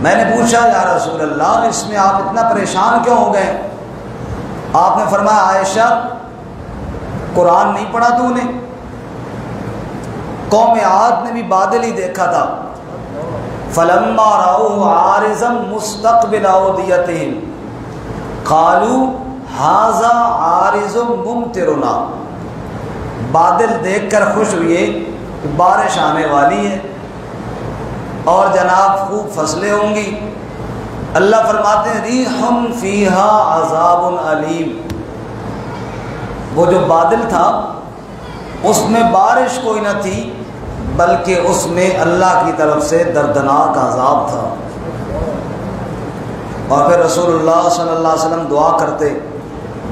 میں نے پوچھا یا رسول اللہ اس میں آپ اتنا پریشان کیوں ہو گئے؟ آپ نے فرمایا عائشہ قرآن نہیں پڑھا تو نے؟ قوم عاد نے بھی بادل ہی دیکھا تھا. فلما رأوه عارضا مستقبل اوديتهم قالوا هذا عارض ممطرنا. بادل دیکھ کر خوش ہوئے کہ بارش آنے والی ہے اور جناب خوب فصلیں ہوں گی. اللہ فرماتے ہیں ریح فیہا عذاب علیم. وہ جو بادل تھا اس میں بارش کوئی نہ تھی بلکہ اس میں اللہ کی طرف سے دردناک عذاب تھا. اور پھر رسول اللہ صلی اللہ علیہ وسلم دعا کرتے،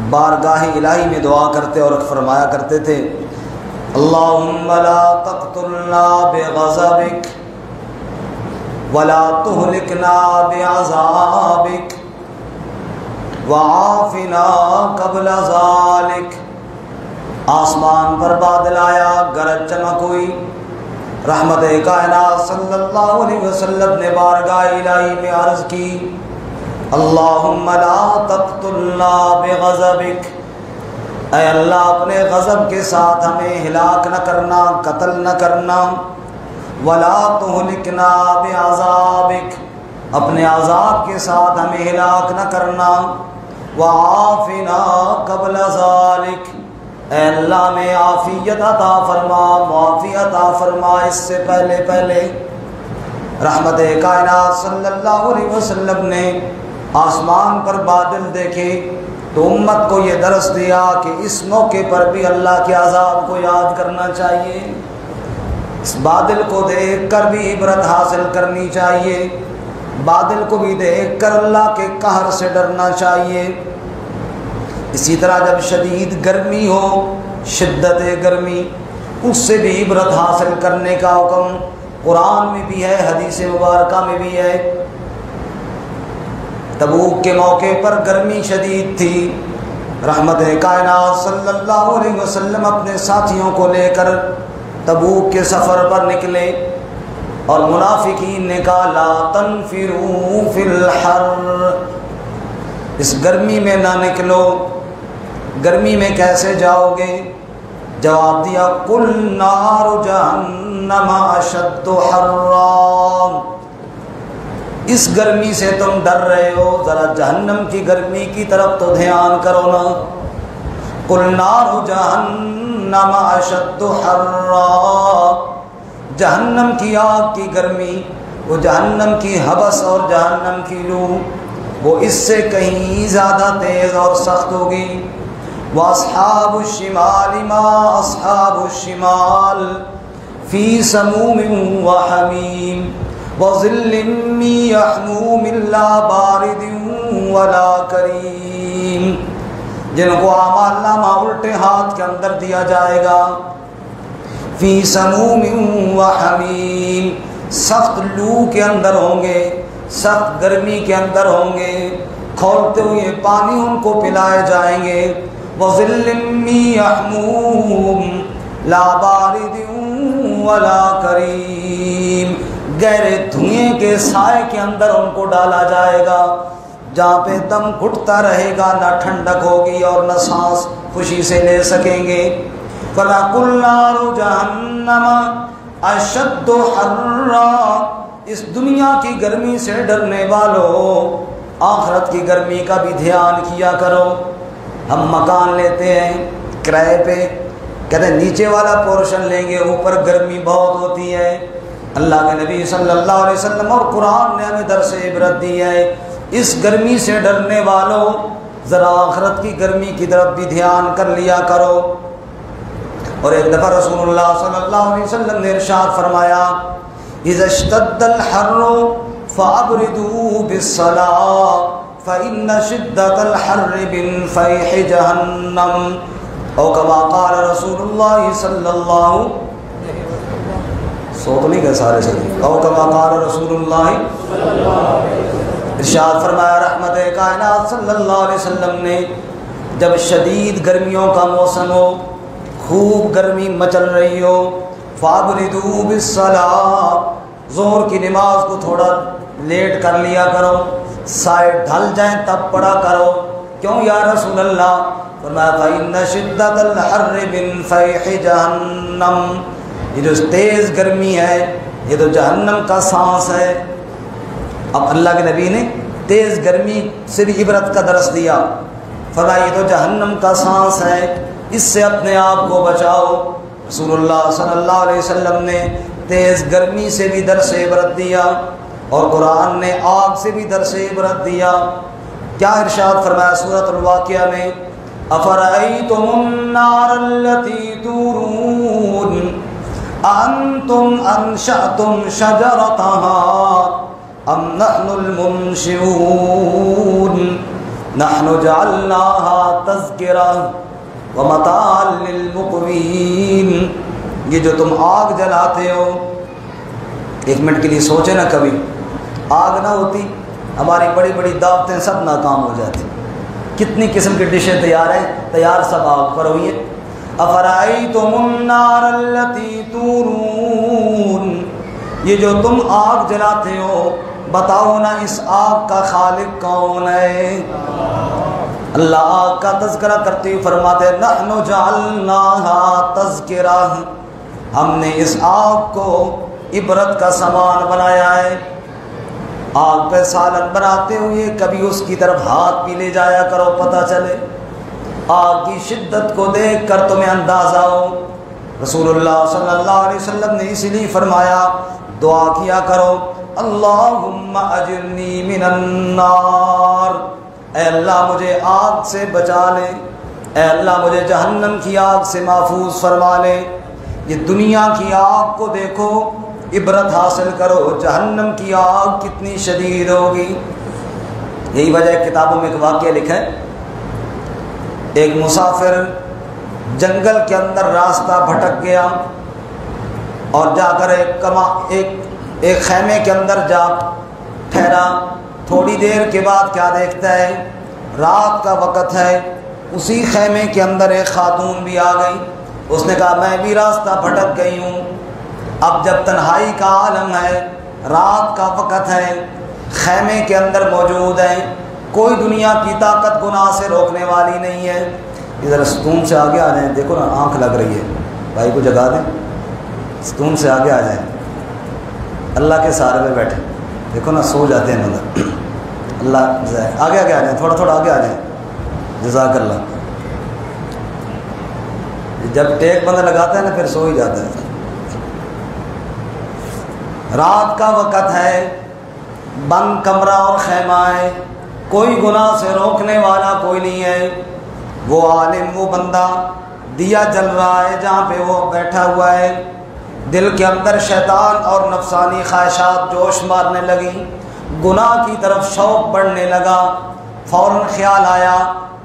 بارگاہ الہی میں دعا کرتے اور فرمایا کرتے تھے اللہم لا تقتلنا بغضبک ولا تہلکنا بعذابک وعافنا قبل ذالک. آسمان پر بادل آیا، گرج چمک ہوئی، رحمت کائنات صلی اللہ علیہ وسلم نے بارگاہ الہی میں عرض کی اللہم لا تقتلنا بغضبک، اے اللہ اپنے غضب کے ساتھ ہمیں ہلاک نہ کرنا، قتل نہ کرنا. ولا تہلکنا بعذابک، اپنے عذاب کے ساتھ ہمیں ہلاک نہ کرنا. وعافنا قبل ذالک، اے اللہ میں عافیت عطا فرما، معافی عطا فرما اس سے پہلے. رحمت کائنات صلی اللہ علیہ وسلم نے آسمان پر بادل دیکھے تو امت کو یہ درس دیا کہ اس موقع پر بھی اللہ کے عذاب کو یاد کرنا چاہیے، اس بادل کو دیکھ کر بھی عبرت حاصل کرنی چاہیے، بادل کو بھی دیکھ کر اللہ کے قہر سے ڈرنا چاہیے. اسی طرح جب شدید گرمی ہو، شدت گرمی، اس سے بھی عبرت حاصل کرنے کا حکم قرآن میں بھی ہے، حدیث مبارکہ میں بھی ہے. تبوک کے موقع پر گرمی شدید تھی، رحمت کائنات صلی اللہ علیہ وسلم اپنے ساتھیوں کو لے کر تبوک کے سفر پر نکلے اور منافقین نے کہا لا تنفروا فی الحر، اس گرمی میں نہ نکلو، گرمی میں کیسے جاؤ گے؟ جواب دیا قل نار جہنم اشد حرا، اس گرمی سے تم ڈر رہے ہو، ذرا جہنم کی گرمی کی طرف تو دھیان کرو نا. قل نار جہنم اشد حرا، جہنم کی آگ کی گرمی، وہ جہنم کی حبس اور جہنم کی لو، وہ اس سے کہیں زیادہ تیز اور سخت ہوگی. وَأَصْحَابُ الشِّمَالِ مَا أَصْحَابُ الشِّمَالِ فِي سَمُومٍ وَحَمِيمٍ وَظِلٍّ مِّن يَحْمُومٍ لَّا بَارِدٍ وَلَا كَرِيمٍ، جن کو اعمال نامہ الٹے ہاتھ کے اندر دیا جائے گا. فی سموم و حمیم، سخت لو کے اندر ہوں گے، سخت گرمی کے اندر ہوں گے، کھولتے ہوئے پانی ان کو پلائے جائیں گے. وظل من یحموم لا بارد ولا کریم، گہرے دھوئیں کے سائے کے اندر ان کو ڈالا جائے گا، جہاں پہ دم گھٹتا رہے گا، نہ ٹھنڈک ہوگی اور نہ سانس خوشی سے لے سکیں گے. فَلَقُلْ نَارُ جَهَنَّمَ أَشَدُّ حَرًّا، اس دنیا کی گرمی سے ڈرنے والو آخرت کی گرمی کا بھی دھیان کیا کرو. ہم مکان لیتے ہیں کرائے پہ، کہتے ہیں نیچے والا پورشن لیں گے، اوپر گرمی بہت ہوتی ہے. اللہ کے نبی صلی اللہ علیہ وسلم اور قرآن نے ہمیں درس عبرت دی ہے، اس گرمی سے ڈرنے والوں ذرا آخرت کی گرمی کی طرف بھی دھیان کر لیا کرو. اور ایک دفعہ رسول اللہ صلی اللہ علیہ وسلم نے ارشاد فرمایا اذا اشتد الحر فابردوا بالصلاة فإن شدة الحر من فیح جہنم، او کما قال رسول اللہ صلی اللہ، سوت نہیں گئے سارے سے، او کما قال رسول اللہ، ارشاد فرمایا رحمت کائنات صلی اللہ علیہ وسلم نے، جب شدید گرمیوں کا موسم ہو، خوب گرمی مچل رہی ہو، فابردوا بالصلاة، ظہر کی نماز کو تھوڑا لیٹ کر لیا کرو، سائے ڈھل جائیں تب پڑھا کرو۔ کیوں یا رسول اللہ؟ فرمایا فَإِنَّ شِدَّةَ الْحَرِّ مِنْ فَيْحِ جَهَنَّمَ، یہ جو تیز گرمی ہے یہ تو جہنم کا سانس ہے۔ اب اللہ کے نبی نے تیز گرمی سے بھی عبرت کا درس دیا، فرمایا یہ تو جہنم کا سانس ہے، اس سے اپنے آپ کو بچاؤ۔ رسول اللہ صلی اللہ علیہ وسلم نے تیز گرمی سے بھی درس عبرت دیا، اور قرآن نے آگ سے بھی درس عبرت دیا۔ کیا ارشاد فرمایا سورۃ الواقعہ میں؟ افرأیتم النار التی تورون انتم انشأتم شجرتها ام نحن المنشئون نحن جعلناها تذکرہ ومتاعا للمقوین۔ یہ جو تم آگ جلاتے ہو، ایک منٹ کے لیے سوچے نا، کبھی آگ نہ ہوتی ہماری بڑی بڑی دعوتیں سب ناکام ہو جاتی۔ کتنی قسم کی ڈشیں تیار ہیں، تیار سب آگ پر ہوئی ہیں۔ افرأیتم النار التی تورون، یہ جو تم آگ جلاتے ہو، بتاؤ نا اس آگ کا خالق کون ہے؟ اللہ آگ کا تذکرہ کرتے ہوئے فرماتے ہیں نحن جعلناها تذکرہ، ہم نے اس آگ کو عبرت کا سامان بنایا ہے۔ آگ پہ سالن بناتے ہوئے کبھی اس کی طرف ہاتھ بھی لے جایا کرو، پتہ چلے آگ کی شدت کو دیکھ کر تمہیں اندازہ ہو۔ رسول اللہ صلی اللہ علیہ وسلم نے اسی لیے فرمایا دعا کیا کرو اللہم اجرنی من النار، اے اللہ مجھے آگ سے بچا لے، اے اللہ مجھے جہنم کی آگ سے محفوظ فرما لے۔ یہ دنیا کی آگ کو دیکھو، عبرت حاصل کرو، جہنم کی آگ کتنی شدید ہوگی۔ یہی وجہ ہے کتابوں میں ایک واقعہ لکھا ہے، ایک مسافر جنگل کے اندر راستہ بھٹک گیا اور جا کر ایک خیمے کے اندر جا ٹھہرا۔ تھوڑی دیر کے بعد کیا دیکھتا ہے، رات کا وقت ہے، اسی خیمے کے اندر ایک خاتون بھی آ گئی۔ اس نے کہا میں بھی راستہ بھٹک گئی ہوں۔ اب جب تنہائی کا عالم ہے، رات کا وقت ہے، خیمے کے اندر موجود ہیں، کوئی دنیا کی طاقت گناہ سے روکنے والی نہیں ہے۔ ادھر ستون سے آگے آ جائیں، دیکھو نا آنکھ لگ رہی ہے، بھائی کو جگا دیں، ستون سے آگے آ جائیں، اللہ کے سہارے میں بیٹھے، دیکھو نا سو جاتے ہیں مطلب، اللہ آگے آگے آ جائیں، تھوڑا تھوڑا آگے آ جائیں، جزاک اللہ۔ جب ٹیک بندہ لگاتا ہے نا پھر سو ہی جاتا ہے۔ رات کا وقت ہے، بند کمرہ اور خیمہ ہے، کوئی گناہ سے روکنے والا کوئی نہیں ہے۔ وہ عالم، وہ بندہ، دیا جل رہا ہے جہاں پہ وہ بیٹھا ہوا ہے، دل کے اندر شیطان اور نفسانی خواہشات جوش مارنے لگی، گناہ کی طرف شوق بڑھنے لگا۔ فوراً خیال آیا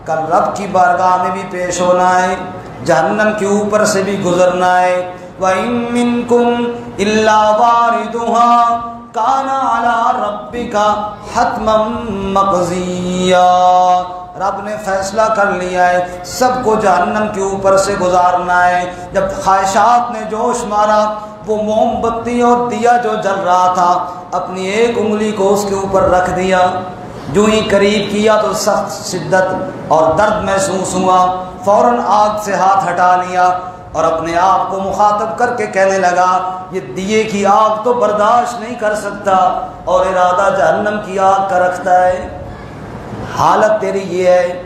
کل رب کی بارگاہ میں بھی پیش ہونا ہے، جہنم کے اوپر سے بھی گزرنا ہے۔ وَإِن مِّنكُمْ إِلَّا وَارِدُهَا كَانَ عَلَىٰ رَبِّكَ حَتْمًا مَّقْضِيًّا، رب نے فیصلہ کر لیا ہے سب کو جہنم کے اوپر سے گزارنا ہے۔ جب خواہشات نے جوش مارا، وہ موم بتی اور دیا جو جل رہا تھا اپنی ایک انگلی کو اس کے اوپر رکھ دیا، جو ہی قریب کیا تو سخت شدت اور درد محسوس ہوا، فوراً آگ سے ہاتھ ہٹا لیا اور اپنے آپ کو مخاطب کر کے کہنے لگا یہ دیے کی آگ تو برداشت نہیں کر سکتا اور ارادہ جہنم کی آگ کا رکھتا ہے، حالت تیری یہ ہے۔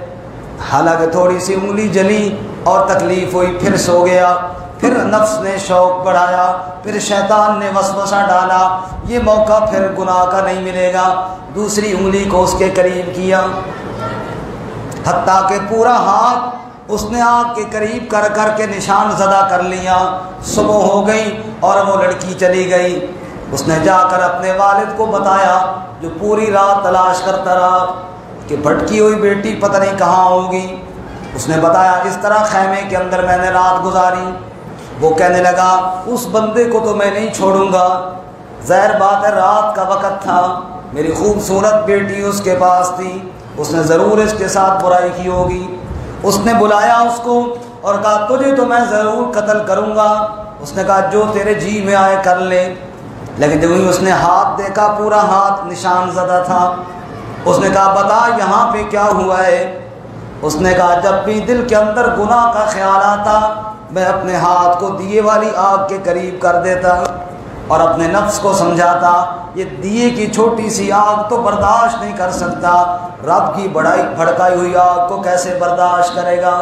حالانکہ تھوڑی سی انگلی جلی اور تکلیف ہوئی، پھر سو گیا، پھر نفس نے شوق بڑھایا، پھر شیطان نے وسوسہ ڈالا، یہ موقع پھر گناہ کا نہیں ملے گا، دوسری انگلی کو اس کے قریب کیا، حتیٰ کہ پورا ہاتھ اس نے آگ کے قریب کر کر کے نشان زدہ کر لیا۔ صبح ہو گئی اور وہ لڑکی چلی گئی۔ اس نے جا کر اپنے والد کو بتایا جو پوری رات تلاش کرتا رہا کہ بھٹکی ہوئی بیٹی پتہ نہیں کہاں ہوگی۔ اس نے بتایا اس طرح خیمے کے اندر میں نے رات گزاری۔ وہ کہنے لگا اس بندے کو تو میں نہیں چھوڑوں گا، ظاہر بات ہے رات کا وقت تھا، میری خوبصورت بیٹی اس کے پاس تھی، اس نے ضرور اس کے ساتھ برائی کی ہوگی۔ اس نے بلایا اس کو اور کہا تجھے تو میں ضرور قتل کروں گا۔ اس نے کہا جو تیرے جی میں آئے کر لے۔ لیکن جب اس نے ہاتھ دیکھا پورا ہاتھ نشان زدہ تھا. اس نے کہا بتا یہاں پہ کیا ہوا ہے؟ اس نے کہا جب بھی دل کے اندر گناہ کا خیال آتا میں اپنے ہاتھ کو دیے والی آگ کے قریب کر دیتا اور اپنے نفس کو سمجھاتا یہ دیے کی چھوٹی سی آگ تو برداشت نہیں کر سکتا، رب کی بڑائی بھڑکائی ہوئی آگ کو کیسے برداشت کرے گا؟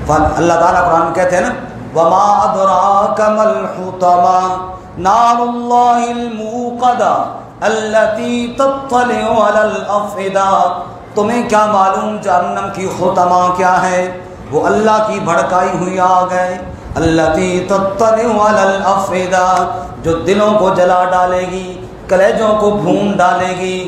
اللہ تعالیٰ قرآن کہتے ہیں نا وَمَا أَدْرَاكَ مَا الْحُطَمَةُ نَارُ اللَّهِ الْمُوقَدَةُ الَّتِي تَطَّلِعُ عَلَى الْأَفْئِدَةِ تمہیں کیا معلوم جہنم کی حطمہ کیا ہے؟ وہ اللہ کی بھڑکائی ہوئی آگ ہے. الَّتِي تَطَّلِعُ عَلَى الْأَفْئِدَةِ جو دلوں کو جلا ڈالے گی، کلیجوں کو بھون ڈالے گی.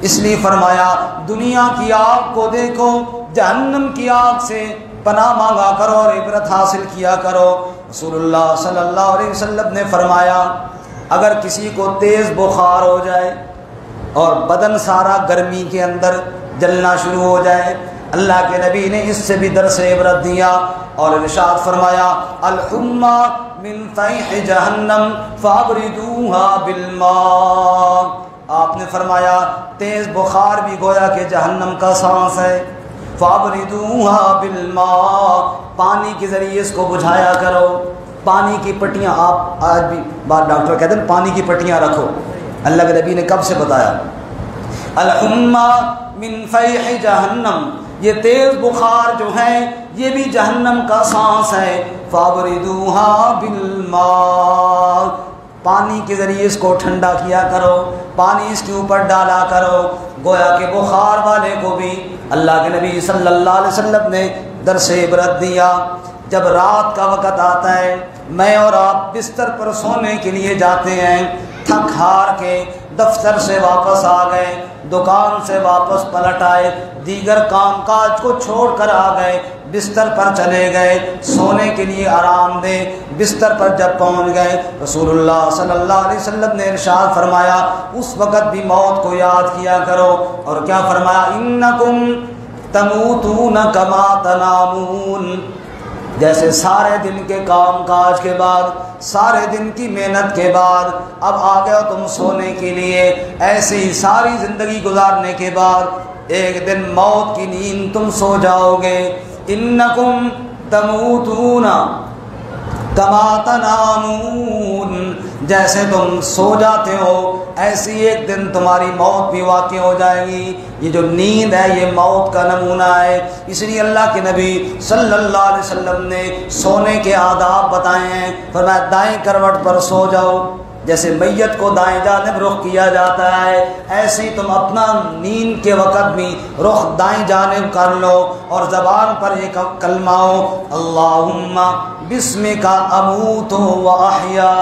اس لیے فرمایا دنیا کی آگ کو دیکھو، جہنم کی آگ سے پناہ مانگا کرو اور عبرت حاصل کیا کرو. رسول اللہ صلی اللہ علیہ وسلم نے فرمایا اگر کسی کو تیز بخار ہو جائے اور بدن سارا گرمی کے اندر جلنا شروع ہو جائے، اللہ کے نبی نے اس سے بھی درس عبرت دیا اور ارشاد فرمایا الحمى من فیح جہنم فابردوها بالماء. آپ نے فرمایا تیز بخار بھی گویا کہ جہنم کا سانس ہے. فابردوها بالماء پانی کے ذریعے اس کو بجھایا کرو. پانی کی پٹیاں آپ آج بھی بات ڈاکٹر کہتے ہیں پانی کی پٹیاں رکھو. اللہ کے نبی نے کب سے بتایا الحمى من فیح جہنم یہ تیز بخار جو ہے یہ بھی جہنم کا سانس ہے. فابردوها بالماء پانی کے ذریعے اس کو ٹھنڈا کیا کرو، پانی اس کے اوپر ڈالا کرو. گویا کہ بخار والے کو بھی اللہ کے نبی صلی اللہ علیہ وسلم نے درس عبرت دیا. جب رات کا وقت آتا ہے میں اور آپ بستر پر سونے کے لیے جاتے ہیں، تھک ہار کے دفتر سے واپس آ گئے، دکان سے واپس پلٹ آئے، دیگر کام کاج کو چھوڑ کر آ گئے، بستر پر چلے گئے سونے کے لیے آرام دے. بستر پر جب پہنچ گئے رسول اللہ صلی اللہ علیہ وسلم نے ارشاد فرمایا اس وقت بھی موت کو یاد کیا کرو. اور کیا فرمایا انکم تموتون کما تنامون جیسے سارے دن کے کام کاج کے بعد، سارے دن کی محنت کے بعد اب آ گئے ہو تم سونے کے لیے، ایسے ہی ساری زندگی گزارنے کے بعد ایک دن موت کی نیند تم سو جاؤ گے. انکم تموتون کما تنامون جیسے تم سو جاتے ہو ایسی ایک دن تمہاری موت بھی واقع ہو جائے گی. یہ جو نیند ہے یہ موت کا نمونہ ہے. اس لیے اللہ کے نبی صلی اللہ علیہ وسلم نے سونے کے آداب بتائے ہیں. فرمایا دائیں کروٹ پر سو جاؤ، جیسے میت کو دائیں جانب رخ کیا جاتا ہے ایسے ہی تم اپنا نیند کے وقت بھی رخ دائیں جانب کر لو اور زبان پر یہ کلمہ ہو اللہم بسمک اموت و احیا.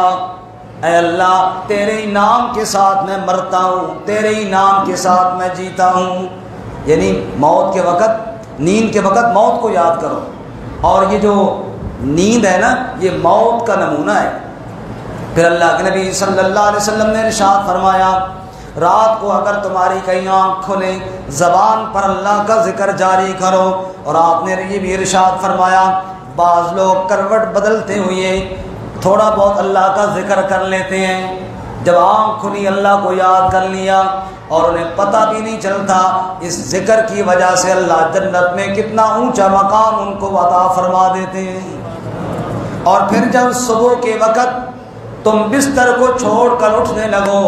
اے اللہ تیرے ہی نام کے ساتھ میں مرتا ہوں، تیرے ہی نام کے ساتھ میں جیتا ہوں. یعنی موت کے وقت، نیند کے وقت موت کو یاد کرو. اور یہ جو نیند ہے نا یہ موت کا نمونہ ہے. پھر اللہ کے نبی صلی اللہ علیہ وسلم نے ارشاد فرمایا رات کو اگر تمہاری کہیں آنکھ کھلے زبان پر اللہ کا ذکر جاری کرو. اور آپ نے یہ بھی ارشاد فرمایا بعض لوگ کروٹ بدلتے ہوئے تھوڑا بہت اللہ کا ذکر کر لیتے ہیں، جب آنکھ کھلی اللہ کو یاد کر لیا اور انہیں پتہ بھی نہیں چلتا. اس ذکر کی وجہ سے اللہ جنت میں کتنا اونچا مقام ان کو عطا فرما دیتے ہیں. اور پھر جب صبح کے وقت تم بستر کو چھوڑ کر اٹھنے لگو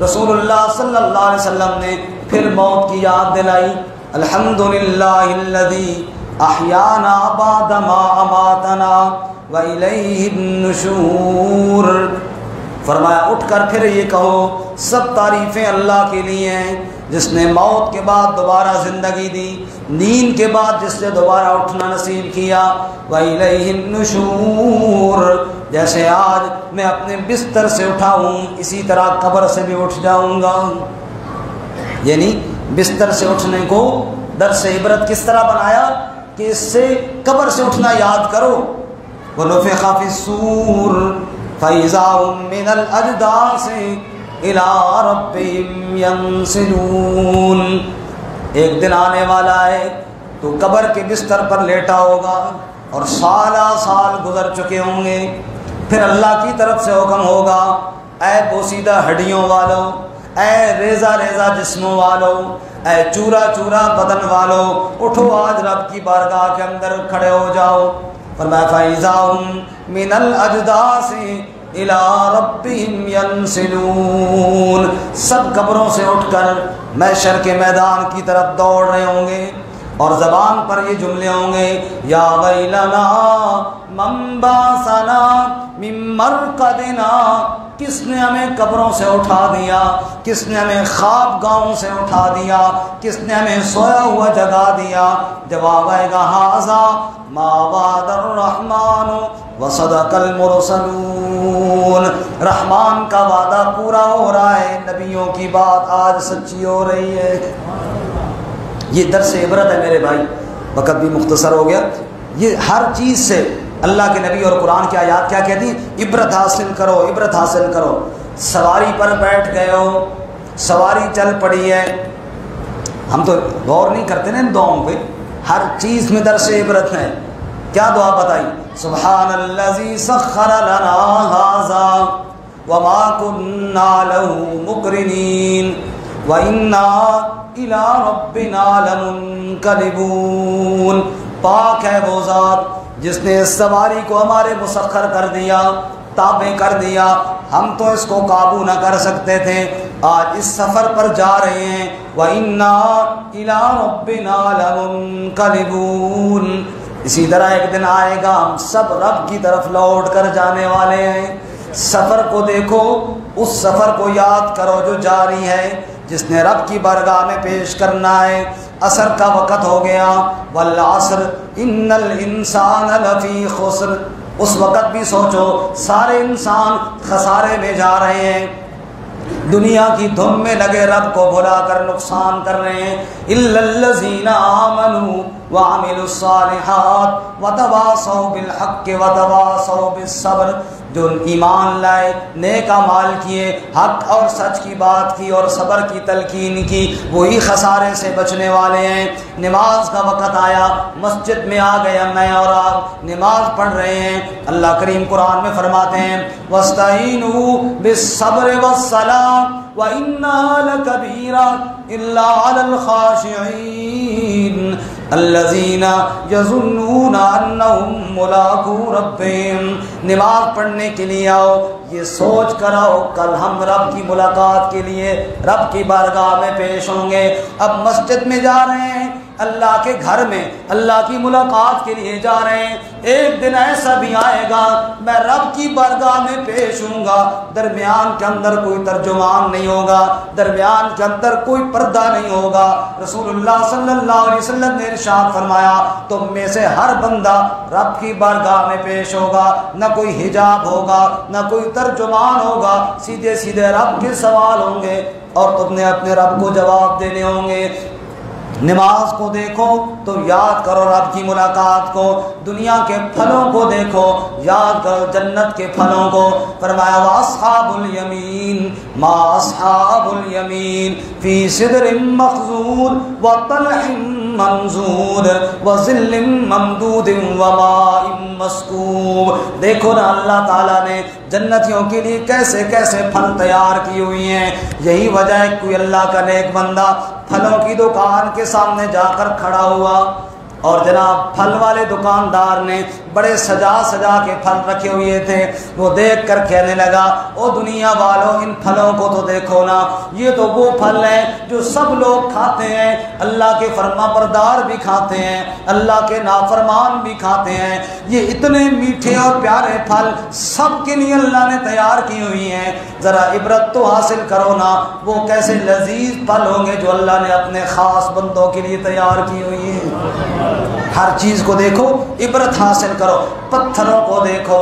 رسول اللہ صلی اللہ علیہ وسلم نے پھر موت کی یاد دلائی. الحمدللہ الذی احیانا بعد ما اماتنا وَإِلَيْهِ النُّشُورُ. فرمایا اٹھ کر پھر یہ کہو سب تعریفیں اللہ کے لیے ہیں جس نے موت کے بعد دوبارہ زندگی دی، نیند کے بعد جس نے دوبارہ اٹھنا نصیب کیا. وَإِلَيْهِ النُّشُورُ جیسے آج میں اپنے بستر سے اٹھا ہوں اسی طرح قبر سے بھی اٹھ جاؤں گا. یعنی بستر سے اٹھنے کو درس عبرت کس طرح بنایا کہ اس سے قبر سے اٹھنا یاد کرو. وَنُفِخَ فِي الصُّورِ فَإِذَا هُم مِّنَ الْأَجْدَاثِ إِلَىٰ رَبِّهِمْ يَنسِلُونَ. ایک دن آنے والا ہے تو قبر کے بستر پر لیٹا ہوگا اور سالہ سال گزر چکے ہوں گے. پھر اللہ کی طرف سے حکم ہوگا، اے بوسیدہ ہڈیوں والو، اے ریزہ ریزہ جسموں والو، اے چورا چورا بدن والو، اٹھو آج رب کی بارگاہ کے اندر کھڑے ہو جاؤ۔ فرمایا فَإِذَا هُمْ مِنَ الْأَجْدَاثِ إِلَىٰ رَبِّهِمْ يَنْسِلُونَ، سب قبروں سے اٹھ کر محشر کے میدان کی طرف دوڑ رہے ہوں گے، اور زبان پر یہ جملے ہوں گے، یا ویلنا من بعثنا من مرقدنا، کس نے ہمیں قبروں سے اٹھا دیا، کس نے ہمیں خواب گاہوں سے اٹھا دیا، کس نے ہمیں سویا ہوا جگا دیا؟ جواب آئے گا ھذا ما وعد الرحمن وصدق المرسلون، رحمان کا وعدہ پورا ہو رہا ہے، نبیوں کی بات آج سچی ہو رہی ہے۔ یہ درس عبرت ہے میرے بھائی، وقت بھی مختصر ہو گیا۔ یہ ہر چیز سے اللہ کے نبی اور قرآن کی آیات کیا کہتی ہیں؟ عبرت حاصل کرو، عبرت حاصل کرو۔ سواری پر بیٹھ گئے ہو، سواری چل پڑی ہے، ہم تو غور نہیں کرتے نا ان دعاؤں پہ، ہر چیز میں درس عبرت ہے۔ کیا دعا بتائی؟ سبحان الذی سخر لنا ھذا وما كنا له مقرنین وإنا إِلَىٰ رَبِّنَا لَمُنْقَلِبُونَ، پاک ہے وہ ذات جس نے اس سواری کو ہمارے مسخر کر دیا، تابع کر دیا، ہم تو اس کو قابو نہ کر سکتے تھے، آج اس سفر پر جا رہے ہیں۔ وَإِنَّا إِلَىٰ رَبِّنَا لَمُنْقَلِبُونَ، اسی طرح ایک دن آئے گا ہم سب رب کی طرف لوٹ کر جانے والے ہیں۔ سفر کو دیکھو، اس سفر کو یاد کرو جو جاری ہے، جس نے رب کی بارگاہ میں پیش کرنا ہے۔ عصر کا وقت ہو گیا، والعصر ان الانسان لفی خسر، اس وقت بھی سوچو سارے انسان خسارے میں جا رہے ہیں، دنیا کی دھن میں لگے رب کو بھلا کر نقصان کر رہے ہیں۔ الا الذین آمنوا وعملوا الصالحات وتواصوا بالحق وتواصوا بالصبر، جو ایمان لائے، نیک اعمال کیے، حق اور سچ کی بات کی اور صبر کی تلقین کی، وہی خسارے سے بچنے والے ہیں۔ نماز کا وقت آیا، مسجد میں آ گئے میں اور آپ، نماز پڑھ رہے ہیں۔ اللہ کریم قرآن میں فرماتے ہیں وَاسْتَعِینُوا بِالصَّبْرِ وَالصَّلَاةِ وَإِنَّهَا لَكَبِیرَةٌ إِلَّا عَلَى الْخَاشِعِینَ الَّذِینَ یَظُنُّونَ أَنَّهُم مُّلَاقُو رَبِّهِمْ، نماز پڑھنے کے لیے آؤ، یہ سوچ کر آؤ کل ہم رب کی ملاقات کے لیے رب کی بارگاہ میں پیش ہوں گے۔ اب مسجد میں جا رہے ہیں، اللہ کے گھر میں اللہ کی ملاقات کے لیے جا رہے ہیں، ایک دن ایسا بھی آئے گا میں رب کی بارگاہ میں پیش ہوں گا، درمیان کے اندر کوئی ترجمان نہیں ہوگا، درمیان کے اندر کوئی پردہ نہیں ہوگا۔ رسول اللہ صلی اللہ علیہ وسلم نے ارشاد فرمایا تم میں سے ہر بندہ رب کی بارگاہ میں پیش ہوگا، نہ کوئی حجاب ہوگا، نہ کوئی ترجمان ہوگا، سیدھے سیدھے رب کے سوال ہوں گے اور تم نے اپنے رب کو جواب دینے ہوں گے۔ نماز کو دیکھو تو یاد کرو رب کی ملاقات کو، دنیا کے پھلوں کو دیکھو یاد کرو جنت کے پھلوں کو۔ فرمایا وَأَصْحَابُ الْيَمِينِ مَا أَصْحَابُ الْيَمِينِ فِي سِدْرٍ مَّخْضُودٍ وَطَلْحٍ مَّنضُودٍ وَظِلٍّ مَّمْدُودٍ وَمَاءٍ مَّسْكُوبٍ، دیکھو نا اللہ تعالیٰ نے جنتیوں کے لیے کیسے کیسے پھل تیار کی ہوئی ہیں۔ یہی وجہ ہے کوئی اللہ کا نیک بندہ پھلوں کی دکان کے سامنے جا کر کھڑا ہوا اور جناب پھل والے دکاندار نے بڑے سجا سجا کے پھل رکھے ہوئے تھے، وہ دیکھ کر کہنے لگا او دنیا والوں ان پھلوں کو تو دیکھو نا، یہ تو وہ پھل ہیں جو سب لوگ کھاتے ہیں، اللہ کے فرما بردار بھی کھاتے ہیں، اللہ کے نافرمان بھی کھاتے ہیں، یہ اتنے میٹھے اور پیارے پھل سب کے لیے اللہ نے تیار کی ہوئی ہیں، ذرا عبرت تو حاصل کرو نا، وہ کیسے لذیذ پھل ہوں گے جو اللہ نے اپنے خاص بندوں کے لیے تیار کی ہوئی ہیں۔ ہر چیز کو دیکھو عبرت حاصل کرو، پتھروں کو دیکھو،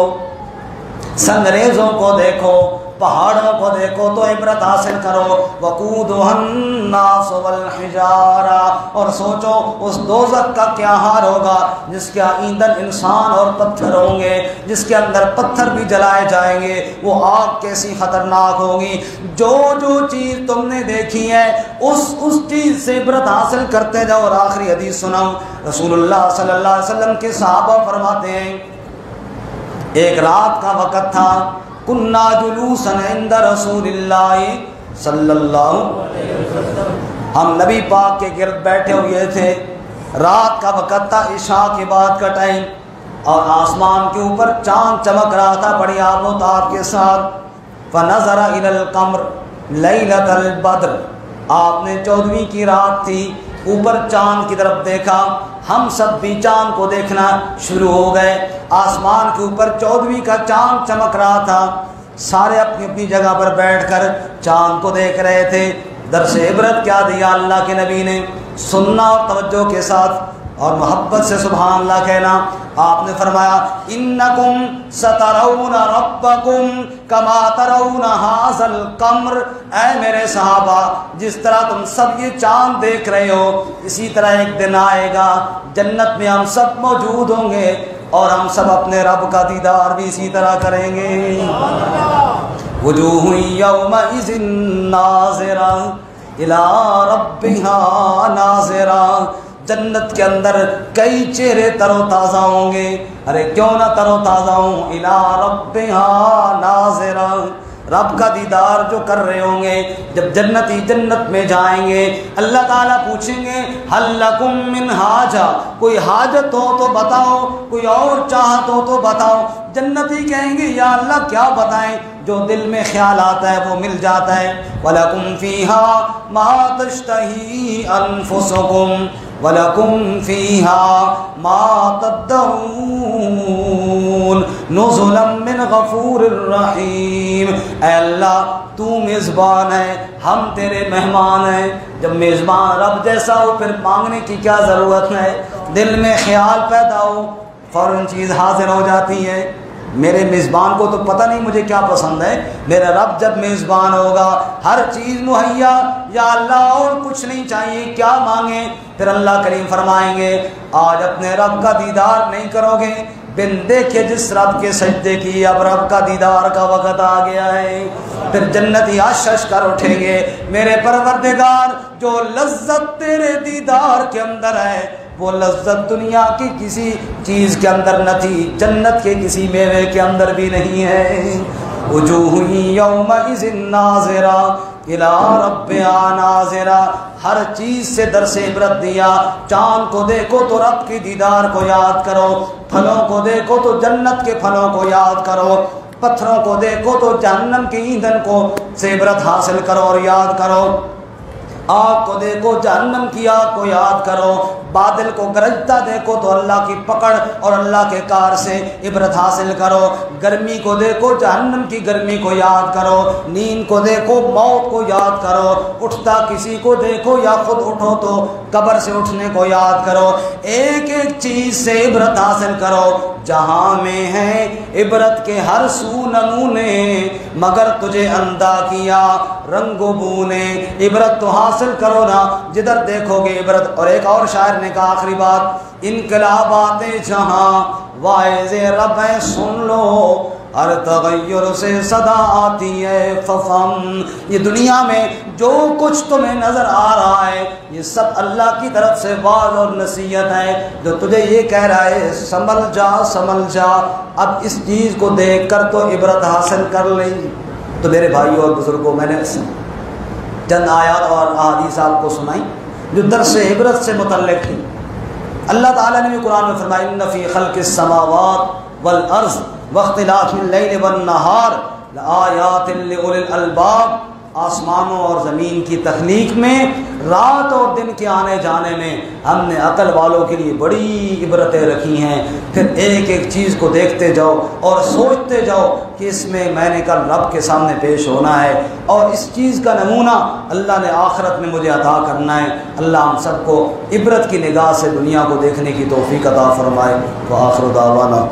سنگریزوں کو دیکھو، پہاڑوں کو دیکھو تو عبرت حاصل کرو۔ وقودها الناس والحجارہ، اور سوچو اس دوزخ کا کیا حال ہوگا جس کا ایندھن انسان اور پتھر ہوں گے، جس کے اندر پتھر بھی جلائے جائیں گے، وہ آگ کیسی خطرناک ہوگی۔ جو جو چیز تم نے دیکھی ہے اس چیز سے عبرت حاصل کرتے جاؤ۔ اور آخری حدیث سناؤں، رسول اللہ صلی اللہ علیہ وسلم کے صحابہ فرماتے ہیں ایک رات کا وقت تھا، کنا جلوسا عند رسول اللہ صلی اللہ علیہ وسلم، ہم نبی پاک کے گرد بیٹھے ہوئے تھے، رات کا وقت تھا، عشاء کے بعد کا ٹائم، اور آسمان کے اوپر چاند چمک رہا تھا بڑی آب و تاب کے ساتھ۔ فنظر الی القمر لیلۃ البدر، آپ نے 14ویں کی رات تھی، اوپر چاند کی طرف دیکھا، ہم سب بھی چاند کو دیکھنا شروع ہو گئے۔ آسمان کے اوپر 14ویں کا چاند چمک رہا تھا، سارے اپنی اپنی جگہ پر بیٹھ کر چاند کو دیکھ رہے تھے۔ درس عبرت کیا دیا اللہ کے نبی نے؟ سننا اور توجہ کے ساتھ اور محبت سے سبحان اللہ کہنا۔ آپ نے فرمایا انکم سترون ربکم کما ترون ھذا القمر، اے میرے صحابہ جس طرح تم سب یہ چاند دیکھ رہے ہو، اسی طرح ایک دن آئے گا جنت میں ہم سب موجود ہوں گے اور ہم سب اپنے رب کا دیدار بھی اسی طرح کریں گے۔ وجوہ یومئذ ناظرہ الی ربہا ناظرہ، جنت کے اندر کئی چہرے تر و تازہ ہوں گے، ارے کیوں نہ تر و تازہ ہوں، الی ربہا ناظرہ، رب کا دیدار جو کر رہے ہوں گے۔ جب جنتی جنت میں جائیں گے اللہ تعالیٰ پوچھیں گے ہل لکم من حاجہ، کوئی حاجت ہو تو بتاؤ، کوئی اور چاہت ہو تو بتاؤ۔ جنتی کہیں گے یا اللہ کیا بتائیں، جو دل میں خیال آتا ہے وہ مل جاتا ہے۔ وَلَكُمْ فِيهَا مَا تَشْتَهِي أَنفُسُكُمْ وَلَكُمْ فِيهَا مَا تَدَّعُونَ نُزُلًا مِّنْ غَفُورٍ رَّحِيمٍ۔ اے اللہ تو میزبان ہے، ہم تیرے مہمان ہیں۔ جب میزبان رب جیسا ہو پھر مانگنے کی کیا ضرورت ہے؟ دل میں خیال پیدا ہو فوراً چیز حاضر ہو جاتی ہے۔ میرے میزبان کو تو پتہ نہیں مجھے کیا پسند ہے، میرا رب جب میزبان ہوگا ہر چیز مہیا، یا اللہ اور کچھ نہیں چاہیے کیا مانگیں؟ پھر اللہ کریم فرمائیں گے آج اپنے رب کا دیدار نہیں کرو گے، بن دیکھے جس رب کے سجدے کی، اب رب کا دیدار کا وقت آ گیا ہے۔ پھر جنتی آشش کر اٹھیں گے میرے پروردگار جو لذت تیرے دیدار کے اندر ہے وہ لذت دنیا کی کسی چیز کے اندر نہ تھی، جنت کے کسی میوے کے اندر بھی نہیں ہے۔ وجوہ یومئذ ناظرہ الی ربہا ناظرہ، ہر چیز سے درس عبرت دیا۔ چاند کو دیکھو تو رب کی دیدار کو یاد کرو، پھلوں کو دیکھو تو جنت کے پھلوں کو یاد کرو، پتھروں کو دیکھو تو جہنم کی ایندھن کو سے عبرت حاصل کرو اور یاد کرو، آگ کو دیکھو جہنم کی آگ کو یاد کرو، بادل کو گرجتا دیکھو تو اللہ کی پکڑ اور اللہ کے کار سے عبرت حاصل کرو، گرمی کو دیکھو جہنم کی گرمی کو یاد کرو، نیند کو دیکھو موت کو یاد کرو، اٹھتا کسی کو دیکھو یا خود اٹھو تو قبر سے اٹھنے کو یاد کرو، ایک ایک چیز سے عبرت حاصل کرو۔ جہاں میں ہے عبرت کے ہر سو نمونے، مگر تجھے اندھا کیا رنگ و بو نے، عبرت تو حاصل کرو نا جدھر دیکھو گے عبرت۔ اور ایک اور شاعر نے کہا آخری بات، انقلابات جہاں واعظ رب ہے سن لو، ہر تغیر سے صدا آتی ہے ففم، یہ دنیا میں جو کچھ تمہیں نظر آ رہا ہے یہ سب اللہ کی طرف سے واعظ اور نصیحت ہے، جو تجھے یہ کہہ رہا ہے سنبھل جا سنبھل جا، اب اس چیز کو دیکھ کر تو عبرت حاصل کر لیں۔ تو میرے بھائیوں اور بزرگوں، میں نے چند آیات اور احادیث آپ کو سنائی جو درس عبرت سے متعلق تھی۔ اللہ تعالیٰ نے بھی قرآن میں فرمایا ان فی خلق السماوات والارض واختلاف اللیل والنہار لآیات لأولی الالباب، آسمانوں اور زمین کی تخلیق میں، رات اور دن کے آنے جانے میں ہم نے عقل والوں کے لیے بڑی عبرتیں رکھی ہیں۔ پھر ایک ایک چیز کو دیکھتے جاؤ اور سوچتے جاؤ کہ اس میں نے کل رب کے سامنے پیش ہونا ہے، اور اس چیز کا نمونہ اللہ نے آخرت میں مجھے عطا کرنا ہے۔ اللہ ہم سب کو عبرت کی نگاہ سے دنیا کو دیکھنے کی توفیق عطا فرمائے۔ وآخر دعوانا